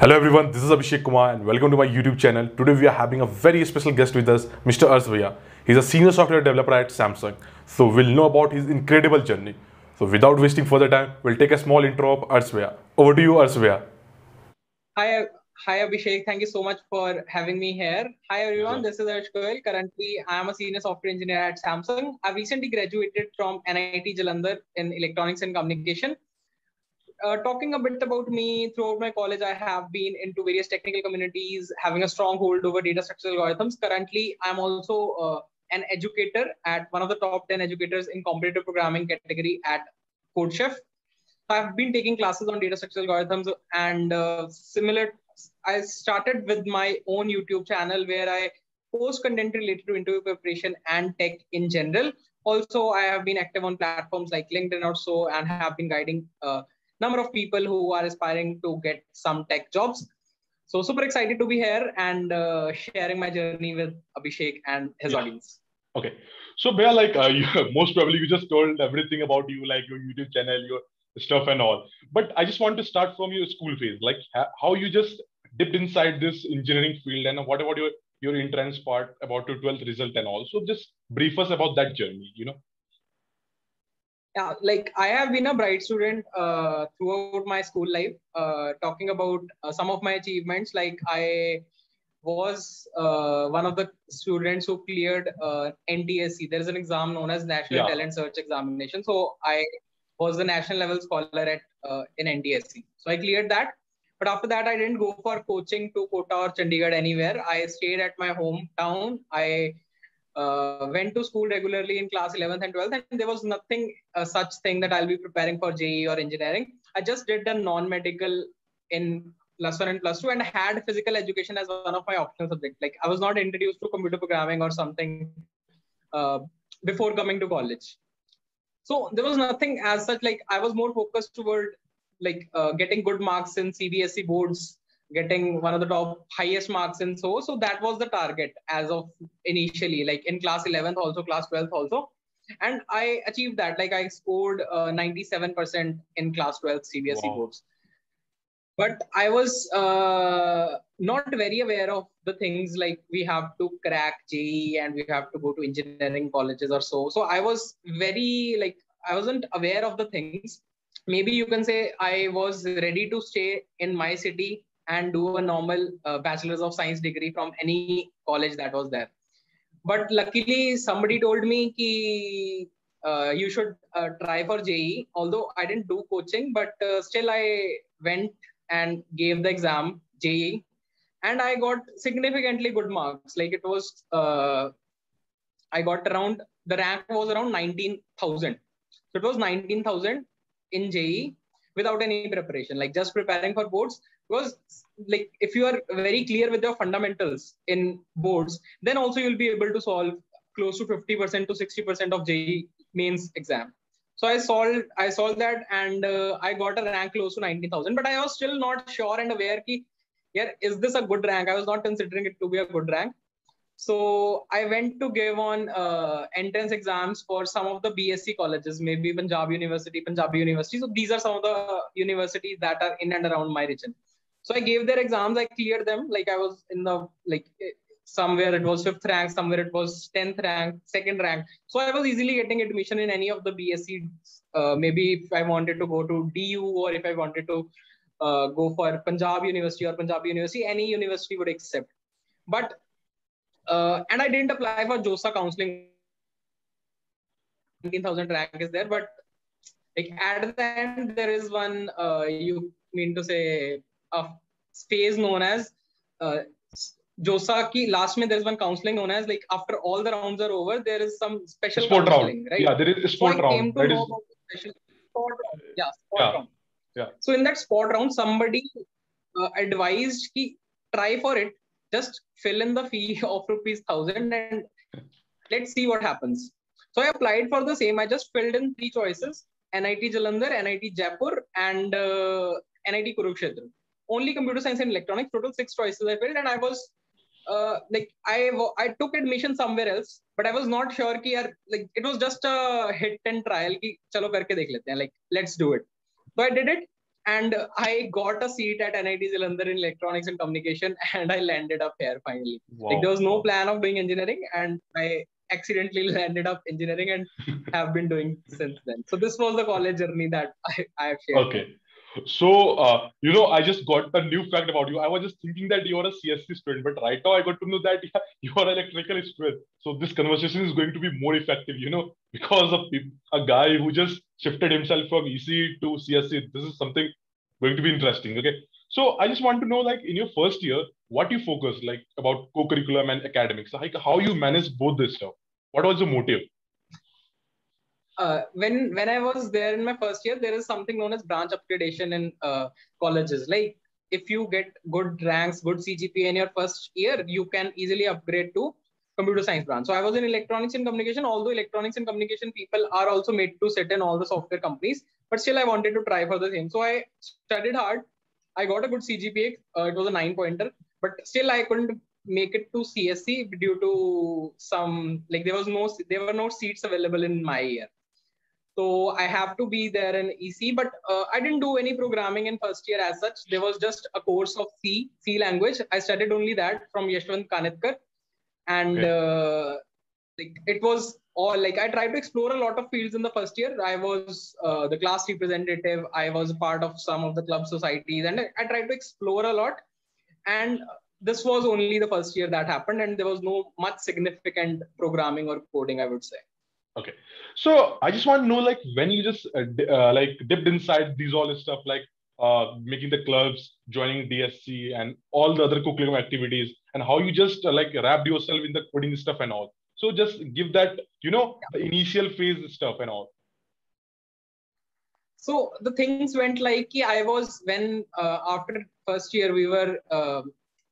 Hello everyone, this is Abhishek Kumar and welcome to my YouTube channel. Today we are having a very special guest with us, Mr. Ars Bhaiya. He's a senior software developer at Samsung. So we'll know about his incredible journey. So without wasting further time, we'll take a small intro of Ars Bhaiya. Over to you, Ars Bhaiya. Hi, hi Abhishek. Thank you so much for having me here. Hi Yes, everyone, sir. this is Harsh Goyal. Currently, I am a senior software engineer at Samsung. I recently graduated from NIT Jalandhar in Electronics and Communication. Talking a bit about me, throughout my college, I have been into various technical communities, having a strong hold over data structural algorithms. Currently, I'm also an educator at one of the top 10 educators in competitive programming category at CodeChef. I've been taking classes on data structural algorithms and similar. I started with my own YouTube channel where I post content related to interview preparation and tech in general. Also, I have been active on platforms like LinkedIn or so and have been guiding a number of people who are aspiring to get some tech jobs. So super excited to be here and sharing my journey with Abhishek and his Yeah. audience. Okay. So Bhaiya, you, most probably you just told everything about you, like your YouTube channel, your stuff and all. But I just want to start from your school phase, like how you just dipped inside this engineering field and what about your entrance part about your 12th result and all. So just brief us about that journey. Yeah, like I have been a bright student throughout my school life. Talking about some of my achievements, like I was one of the students who cleared NTSC. There is an exam known as National Yeah. Talent Search Examination. So I was the national level scholar at in NTSC. So I cleared that. But after that, I didn't go for coaching to Kota or Chandigarh anywhere. I stayed at my hometown. I went to school regularly in class 11th and 12th, and there was nothing such thing that I'll be preparing for JEE or engineering. I just did a non-medical in plus one and plus two, and had physical education as one of my optional subjects. Like I was not introduced to computer programming or something uh, before coming to college. So there was nothing as such. Like I was more focused toward like getting good marks in CBSE boards, getting one of the top highest marks in so that was the target as of initially, like in class 11th also, class 12th also, and I achieved that. Like I scored 97% in class 12th CBSE Wow. boards. But I was not very aware of the things like we have to crack JEE and we have to go to engineering colleges or so I was very like I wasn't aware of the things. Maybe you can say I was ready to stay in my city and do a normal bachelor's of science degree from any college that was there. But luckily somebody told me ki, you should try for JEE. Although I didn't do coaching, but still I went and gave the exam JEE, and I got significantly good marks. Like it was, I got around, the rank was around 19,000. So it was 19,000 in JEE without any preparation, like just preparing for boards. Because like if you are very clear with your fundamentals in boards, then also you'll be able to solve close to 50% to 60% of JEE mains exam. So I solved that, and I got a rank close to 19,000. But I was still not sure and aware ki, yeah, is this a good rank? I was not considering it to be a good rank. So I went to give on entrance exams for some of the BSc colleges, maybe Punjab University, Punjabi University. So these are some of the universities that are in and around my region. So I gave their exams, I cleared them. Like I was in the like somewhere it was fifth rank, somewhere it was 10th rank, second rank. So I was easily getting admission in any of the BSc. Maybe if I wanted to go to DU, or if I wanted to go for Punjab University or Punjabi University, any university would accept. But and I didn't apply for JOSA counseling. 19,000 rank is there, but like at the end there is one you mean to say a phase known as uh, JOSA ki last mein there is one counseling known as, like after all the rounds are over, there is some special Sport round. counseling, Yeah, right? there is a So I sport round. came to That know is, about the special sport round. Yeah, sport yeah, round. yeah. So in that sport round, somebody advised ki try for it, just fill in the fee of rupees 1,000 and let's see what happens. So I applied for the same. I just filled in three choices: NIT Jalandhar, NIT Jaipur, and NIT Kurukshetra. Only computer science and electronics. Total six choices I filled, and I was like I took admission somewhere else, but I was not sure ki yaar, like it was just a hit and trial ki chalo karke dekh lete hain, like let's do it. So I did it. And I got a seat at NIT Jalandhar in electronics and communication, and I landed up here finally. Like there was no plan of doing engineering, and I accidentally landed up engineering and have been doing since then. So this was the college journey that I have shared. Okay. So, I just got a new fact about you. I was just thinking that you are a CSC student, but right now I got to know that you are an electrical student. So this conversation is going to be more effective, because of a guy who just shifted himself from EC to CSC. This is something going to be interesting. Okay. So I just want to know, like, in your first year, what you focus, like, about co-curriculum and academics, like how you manage both this stuff. What was the motive? When I was there in my first year, there is something known as branch upgradation in colleges. Like if you get good ranks, good CGPA in your first year, you can easily upgrade to computer science branch. So I was in electronics and communication, although electronics and communication people are also made to sit in all the software companies, but still I wanted to try for the same. So I studied hard. I got a good CGPA. It was a 9-pointer, but still I couldn't make it to CSC due to some, like there were no seats available in my year. So I have to be there in EC, but I didn't do any programming in first year as such. There was just a course of C language. I studied only that from Yashwant Kanetkar. And like it was all like I tried to explore a lot of fields in the first year. I was the class representative. I was a part of some of the club societies, and I tried to explore a lot. And this was only the first year that happened, and there was no much significant programming or coding, I would say. Okay. So I just want to know, like, when you just like dipped inside these all this stuff, like making the clubs, joining DSC, and all the other curriculum activities, and how you just like wrapped yourself in the coding stuff and all. So just give that, initial phase stuff and all. So the things went like I was when after first year we were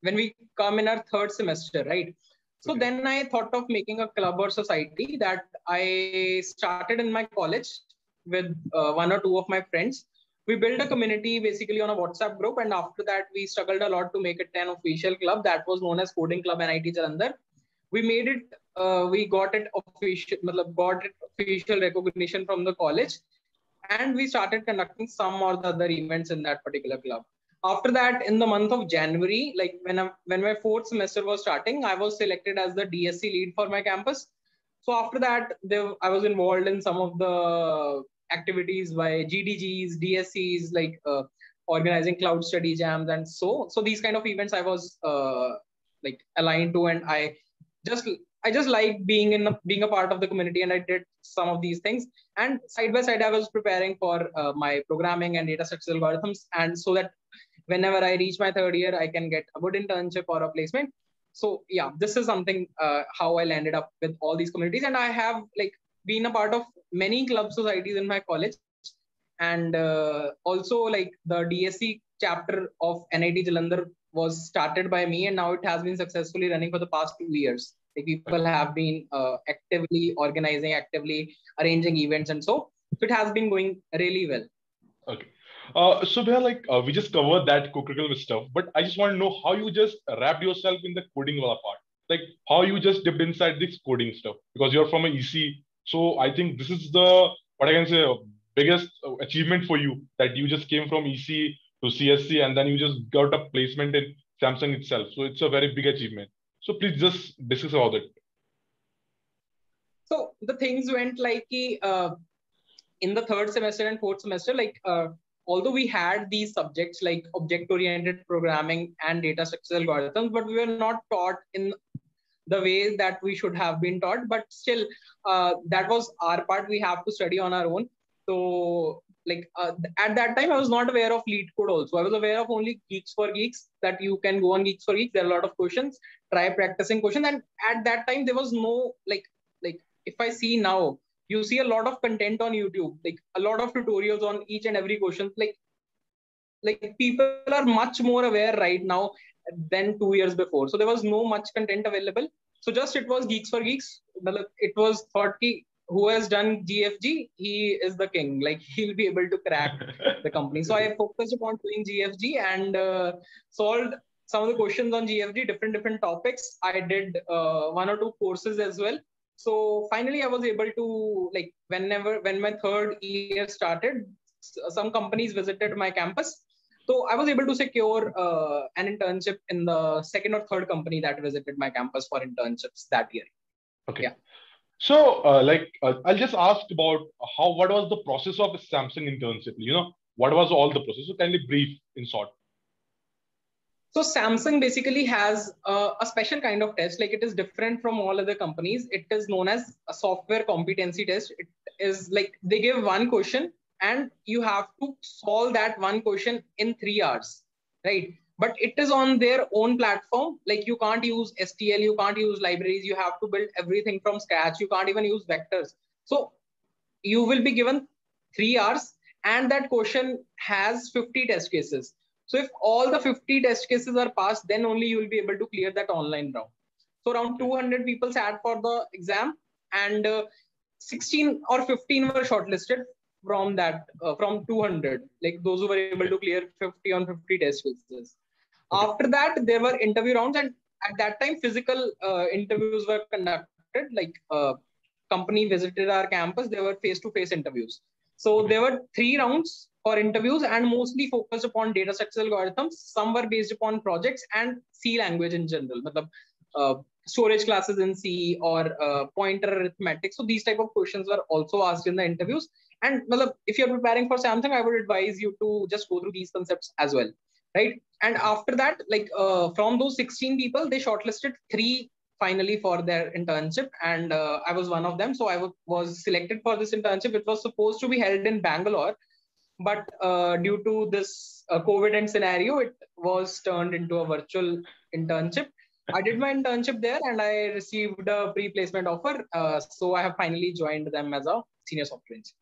when we come in our third semester, right? So then I thought of making a club or society that I started in my college with one or two of my friends. We built a community basically on a WhatsApp group. And after that, we struggled a lot to make it an official club that was known as Coding Club NIT Jalandhar. We made it, we got it official recognition from the college. And we started conducting some or the other events in that particular club. After that, in the month of January, like when my fourth semester was starting, I was selected as the DSC lead for my campus. So after that, I was involved in some of the activities by GDGs, DSCs, like organizing cloud study jams, and so these kind of events I was like aligned to, and I just like being a part of the community, and I did some of these things. And side by side, I was preparing for my programming and data structural algorithms, and so that whenever I reach my third year, I can get a good internship or a placement. So yeah, this is something how I landed up with all these communities. And I have like been a part of many club societies in my college. And also like the DSC chapter of NIT Jalandhar was started by me, and now it has been successfully running for the past 2 years. Like people have been actively organizing, actively arranging events, and so it has been going really well. Okay. So we just covered that co-curriculum stuff, but I just want to know how you just wrapped yourself in the coding part. Like how you just dipped inside this coding stuff, because you're from an EC. So I think this is the, what I can say, biggest achievement for you, that you just came from EC to CSC and then you just got a placement in Samsung itself. So it's a very big achievement. So please just discuss about it. So the things went like in the third semester and fourth semester, like although we had these subjects like object-oriented programming and data structural algorithms, but we were not taught in the way that we should have been taught. But still, that was our part. We have to study on our own. So like at that time, I was not aware of LeetCode also. I was aware of only Geeks for Geeks, that you can go on Geeks for Geeks. There are a lot of questions, try practicing questions. And at that time, there was no like if I see now, you see a lot of content on YouTube, like a lot of tutorials on each and every question. Like people are much more aware right now than 2 years before. So there was no much content available. So just it was Geeks for Geeks. It was thought who has done GFG, he is the king. Like he'll be able to crack the company. So I focused upon doing GFG and solved some of the questions on GFG, different topics. I did 1 or 2 courses as well. So finally, I was able to, like, when my third year started, some companies visited my campus. So I was able to secure an internship in the second or third company that visited my campus for internships that year. Okay. Yeah. So, I'll just ask about what was the process of a Samsung internship? What was all the process? So, kindly brief in short. So Samsung basically has a special kind of test. Like, it is different from all other companies. It is known as a software competency test. It is like they give one question and you have to solve that one question in 3 hours, right? But it is on their own platform. Like, you can't use STL, you can't use libraries. You have to build everything from scratch. You can't even use vectors. So you will be given 3 hours, and that question has 50 test cases. So if all the 50 test cases are passed, then only you will be able to clear that online round. So around 200 people sat for the exam, and 16 or 15 were shortlisted from that, from 200, like those who were able to clear 50 on 50 test cases. Okay. After that, there were interview rounds, and at that time, physical interviews were conducted. Like, company visited our campus, there were face-to-face interviews. So there were 3 rounds for interviews, and mostly focused upon data structure algorithms. Some were based upon projects and C language in general, storage classes in C, or pointer arithmetic. So these type of questions were also asked in the interviews. And if you're preparing for Samsung, I would advise you to just go through these concepts as well, right? And after that, from those 16 people, they shortlisted 3 finally for their internship, and I was one of them. So I was selected for this internship. It was supposed to be held in Bangalore, but due to this COVID and scenario, it was turned into a virtual internship. I did my internship there, and I received a pre-placement offer. So I have finally joined them as a senior software engineer.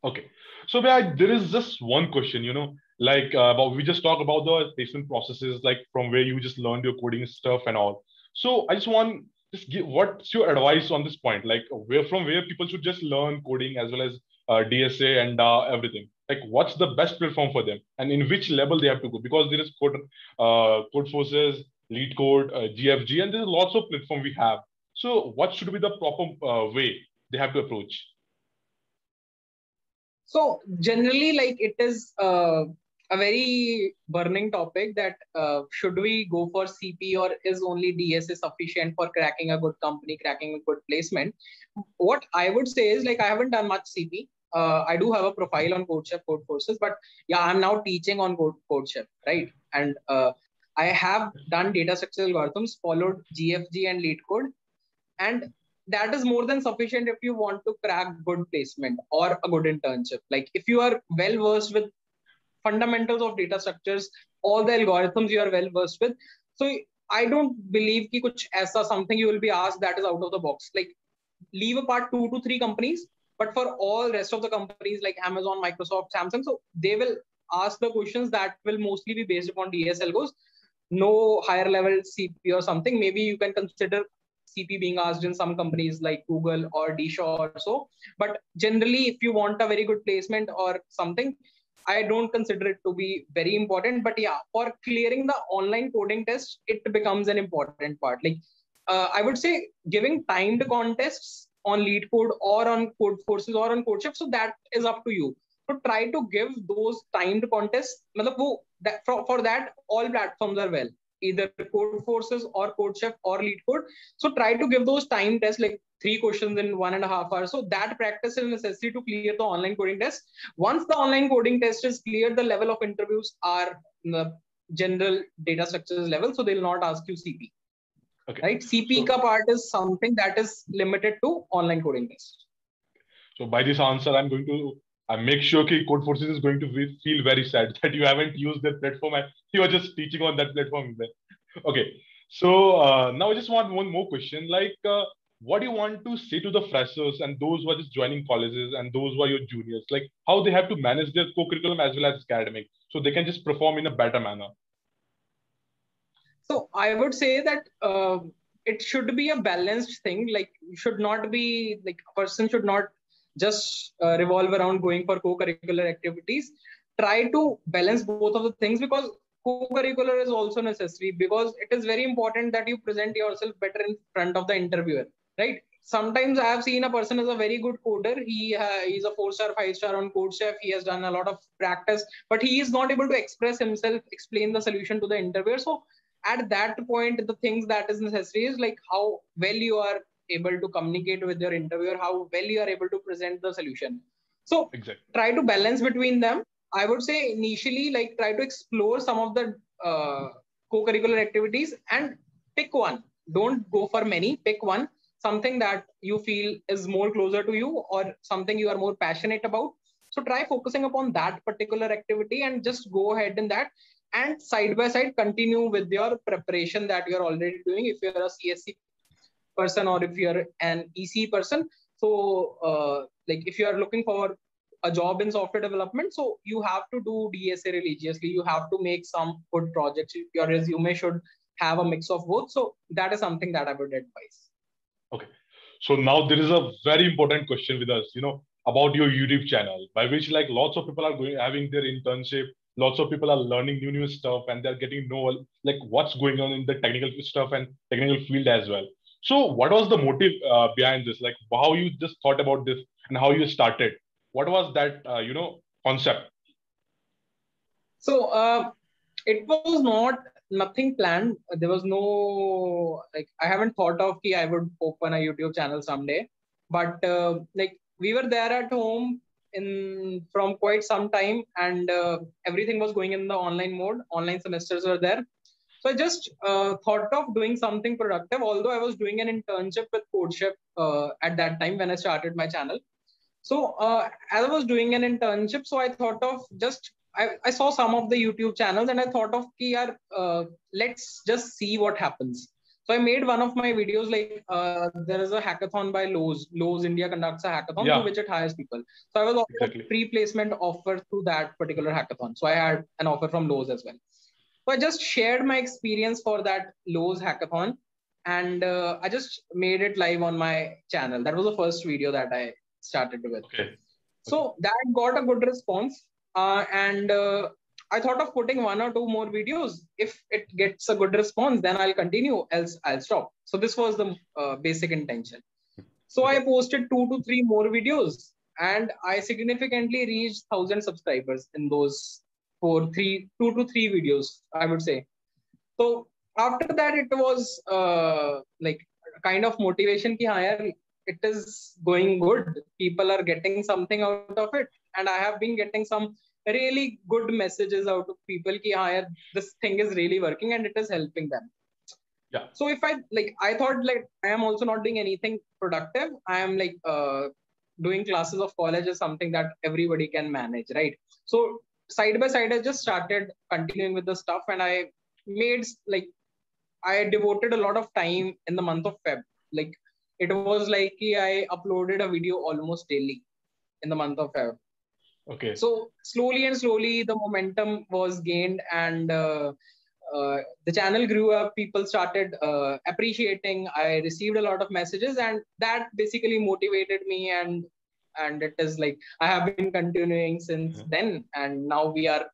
Okay. So there is just one question, about, we just talk about the placement processes, like from where you just learned your coding stuff and all. So I just want what's your advice on this point? Like, from where people should just learn coding as well as DSA and everything. Like, what's the best platform for them, and in which level they have to go? Because there is Codeforces, LeetCode, GFG, and there's lots of platform we have. So what should be the proper way they have to approach? So generally, like, it is a very burning topic that should we go for CP, or is only DSA sufficient for cracking a good company, cracking a good placement? What I would say is, like, I haven't done much CP. I do have a profile on CodeChef, Codeforces, but yeah, I'm now teaching on CodeChef, right? And I have done data structure algorithms, followed GFG and LeetCode, and that is more than sufficient if you want to crack good placement or a good internship. Like, if you are well versed with fundamentals of data structures, all the algorithms you are well versed with. So I don't believe ki kuch aisa something you will be asked that is out of the box. Like, leave apart 2 to 3 companies, but for all rest of the companies like Amazon, Microsoft, Samsung, so they will ask the questions that will mostly be based upon DSL goes. No higher level CP or something. Maybe you can consider CP being asked in some companies like Google or DShaw or so. But generally, if you want a very good placement or something, I don't consider it to be very important. But yeah, for clearing the online coding test, it becomes an important part. Like, I would say giving timed contests on LeetCode or on Codeforces or on CodeChef, so that is up to you. So try to give those timed contests. For that, all platforms are well, either Codeforces or CodeChef or LeetCode. So try to give those time tests, like 3 questions in 1.5 hours. So that practice is necessary to clear the online coding test. Once the online coding test is cleared, the level of interviews are the general data structures level. So they'll not ask you CP. Okay. Right? CP ka part is something that is limited to online coding test. So by this answer, I make sure that Codeforces is going to feel very sad that you haven't used that platform and you are just teaching on that platform. Okay. So now I just want one more question. Like, what do you want to say to the freshers and those who are just joining colleges and those who are your juniors? Like, how they have to manage their co-curriculum as well as academic, so they can just perform in a better manner? So I would say that it should be a balanced thing. Like, you should not be like, a person should not just revolve around going for co-curricular activities. Try to balance both of the things, because co-curricular is also necessary, because it is very important that you present yourself better in front of the interviewer, right? sometimes I have seen a person is a very good coder. He's a 4-star, 5-star on CodeChef. He has done a lot of practice, but he is not able to express himself, explain the solution to the interviewer. So at that point, the things that is necessary is like how well you are able to communicate with your interviewer, how well you are able to present the solution. So Exactly. try to balance between them. I would say initially, like try to explore some of the co-curricular activities and pick one. Don't go for many. Pick one, something that you feel is more closer to you or something you are more passionate about. So try focusing upon that particular activity and just go ahead in that. And side by side, continue with your preparation that you're already doing. If you're a CSC person or if you're an EC person, so like if you are looking for a job in software development, so you have to do DSA religiously. You have to make some good projects. Your resume should have a mix of both. So that is something that I would advise. Okay. So now there is a very important question with us, about your YouTube channel, by which like lots of people are going having their internship, lots of people are learning new stuff, and they're getting know like what's going on in the technical stuff and technical field as well. So what was the motive behind this? Like how you just thought about this and how you started? What was that concept? So it was not nothing planned. There was no like I haven't thought of ki I would open a YouTube channel someday, but like we were there at home in from quite some time, and everything was going in the online mode. Online semesters were there, so I just thought of doing something productive. Although I was doing an internship with CodeChef at that time when I started my channel. So as I was doing an internship, so I thought of just I saw some of the YouTube channels and I thought of ki yaar, let's just see what happens. So I made one of my videos like there is a hackathon by Lowe's. Lowe's India conducts a hackathon through Yeah, which it hires people. So I was offered exactly. pre-placement offer through that particular hackathon. So I had an offer from Lowe's as well. So I just shared my experience for that Lowe's hackathon, and I just made it live on my channel. That was the first video that I started with. Okay. Okay. So that got a good response, and I thought of putting one or two more videos. If it gets a good response, then I'll continue. Else I'll stop. So this was the basic intention. So I Okay. posted 2 to 3 more videos, and I significantly reached 1,000 subscribers in those 2 to 3 videos, I would say. So after that, it was like kind of motivation ki, haan, yaar, it is going good. People are getting something out of it. And I have been getting some really good messages out of people ki, haan, yaar, this thing is really working and it is helping them. Yeah. So if I thought like I am also not doing anything productive. I am like doing classes of college is something that everybody can manage, right? So side by side, I just started continuing with the stuff, and I made like I devoted a lot of time in the month of Feb. Like it was like I uploaded a video almost daily in the month of Feb. Okay. So slowly and slowly, the momentum was gained, and the channel grew up. People started appreciating. I received a lot of messages, and that basically motivated me. And it is like I have been continuing since then, and now we are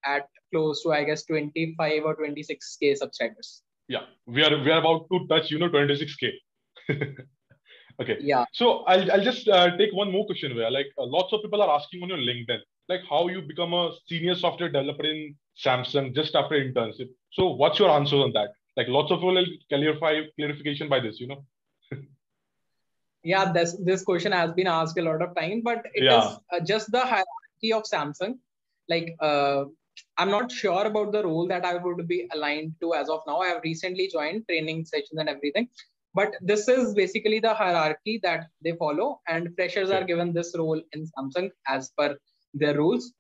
at close to I guess 25 or 26K subscribers. Yeah, we are about to touch 26K. Okay. Yeah. So I'll just take one more question where like lots of people are asking on your LinkedIn, like how you become a senior software developer in Samsung just after internship. So what's your answer on that? Like lots of people will clarification by this. Yeah, this question has been asked a lot of time, but it Yeah. is just the hierarchy of Samsung. Like I'm not sure about the role that I would be aligned to as of now. I have recently joined training sessions and everything, but this is basically the hierarchy that they follow, and freshers are given this role in Samsung as per their rules.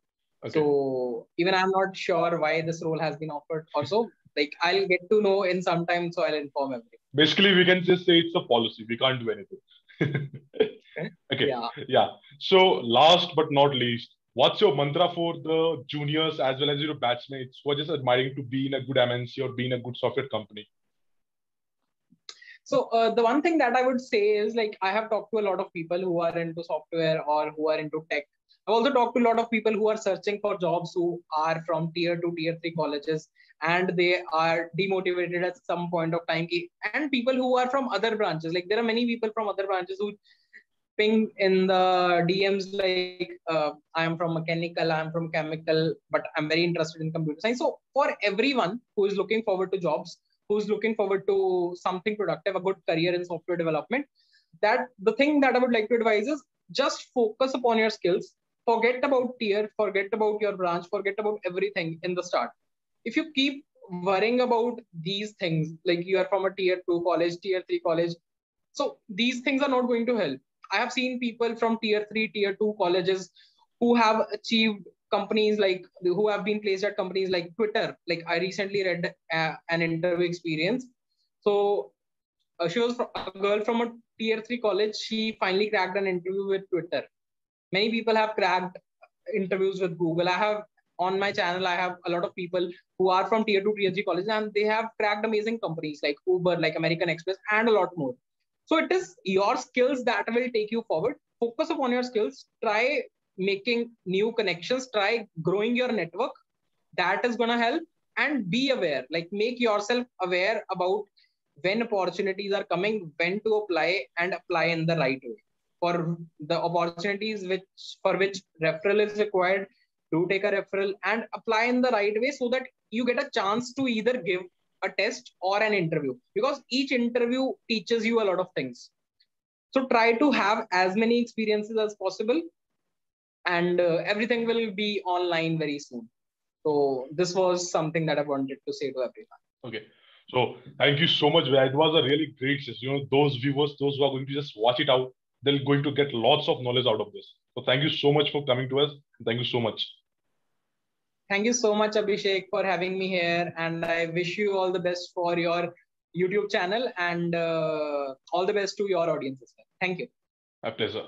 Okay. So even I'm not sure why this role has been offered. Also, like I'll get to know in some time, so I'll inform everyone. Basically, we can just say it's a policy. We can't do anything. Okay. Yeah. Yeah. So last but not least, what's your mantra for the juniors as well as your batchmates who are just admiring to be in a good MNC or be in a good software company? So the one thing that I would say is like I have talked to a lot of people who are into software or who are into tech. I've also talked to a lot of people who are searching for jobs who are from tier 2, tier 3 colleges, and they are demotivated at some point of time. And people who are from other branches, like there are many people from other branches who ping in the DMs like, I am from mechanical, I am from chemical, but I'm very interested in computer science. So for everyone who is looking forward to jobs, who's looking forward to something productive, a good career in software development, that the thing that I would like to advise is just focus upon your skills. Forget about tier, forget about your branch, forget about everything in the start. If you keep worrying about these things, like you are from a tier 2 college, tier 3 college, so these things are not going to help. I have seen people from tier 3, tier 2 colleges who have achieved companies, like who have been placed at companies like Twitter. Like I recently read an interview experience. So she was a girl from a tier 3 college. She finally cracked an interview with Twitter. Many people have cracked interviews with Google. I have on my channel, I have a lot of people who are from tier 2, tier 3 colleges, and they have cracked amazing companies like Uber, like American Express, and a lot more. So it is your skills that will take you forward. Focus upon your skills. Try making new connections. Try growing your network. That is going to help. And be aware, like make yourself aware about when opportunities are coming, when to apply, and apply in the right way. For the opportunities for which referral is required, do take a referral and apply in the right way so that you get a chance to either give a test or an interview, because each interview teaches you a lot of things. So try to have as many experiences as possible, and everything will be online very soon. So this was something that I wanted to say to everyone. Okay. So thank you so much. It was a really great session. Those viewers, those who are going to just watch it out, they're going to get lots of knowledge out of this. So thank you so much for coming to us. Thank you so much. Thank you so much, Abhishek, for having me here. And I wish you all the best for your YouTube channel, and all the best to your audience as well. Thank you. My pleasure.